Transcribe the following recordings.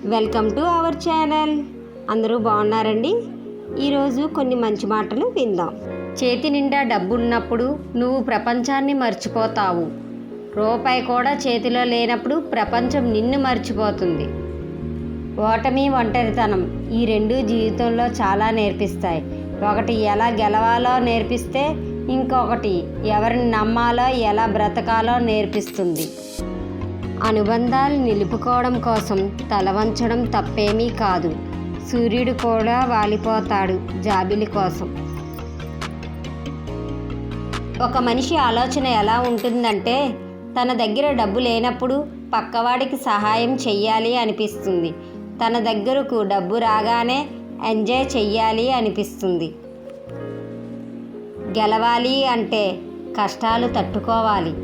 Welcome to our channel. అందరూ బాగున్నారండి? ఈరోజు కొన్ని మంచి మాటలు విందాం. చేతి నిండా డబ్బు ఉన్నప్పుడు నువ్వు ప్రపంచాన్ని మర్చిపోతావు. రూపాయి కూడా చేతిలో లేనప్పుడు ప్రపంచం నిన్ను మర్చిపోతుంది. ఓటమి, ఒంటరితనం ఈ రెండు జీవితంలో చాలా నేర్పిస్తాయి. ఒకటి ఎలా గెలవాలో నేర్పిస్తే, ఇంకొకటి ఎవరిని నమ్మాలో, ఎలా బ్రతకాలో నేర్పిస్తుంది. అనుబంధాలు నిలుపుకోవడం కోసం తల వంచడం తప్పేమీ కాదు. సూర్యుడు కూడా వాలిపోతాడు జాబిలి కోసం. ఒక మనిషి ఆలోచన ఎలా ఉంటుందంటే, తన దగ్గర డబ్బు లేనప్పుడు పక్కవాడికి సహాయం చెయ్యాలి అనిపిస్తుంది. తన దగ్గరకు డబ్బు రాగానే ఎంజాయ్ చెయ్యాలి అనిపిస్తుంది. గెలవాలి అంటే కష్టాలు తట్టుకోవాలి.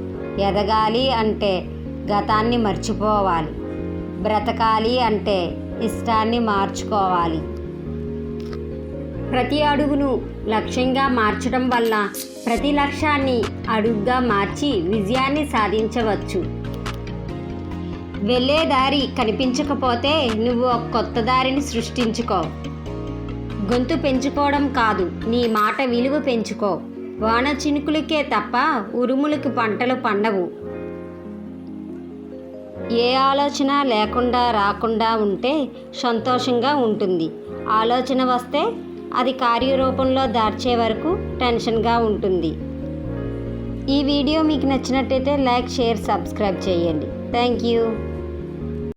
ఎదగాలి అంటే గతాన్ని మర్చిపోవాలి. బ్రతకాలి అంటే ఇష్టాన్ని మార్చుకోవాలి. ప్రతి అడుగును లక్ష్యంగా మార్చడం వల్ల ప్రతి లక్ష్యాన్ని అడుగుగా మార్చి విజయాన్ని సాధించవచ్చు. వెళ్ళే దారి కనిపించకపోతే నువ్వు ఒక కొత్త దారిని సృష్టించుకో. గొంతు పెంచుకోవడం కాదు, నీ మాట విలువ పెంచుకో. వాన చినుకులకే తప్ప ఉరుములకి పంటలు పండవు. ఏ ఆలోచన లేకుండా రాకుండా ఉంటే సంతోషంగా ఉంటుంది. ఆలోచన వస్తే అది కార్యరూపంలో దార్చే వరకు టెన్షన్గా ఉంటుంది. ఈ వీడియో మీకు నచ్చినట్టయితే లైక్, షేర్, సబ్స్క్రైబ్ చేయండి. Thank you.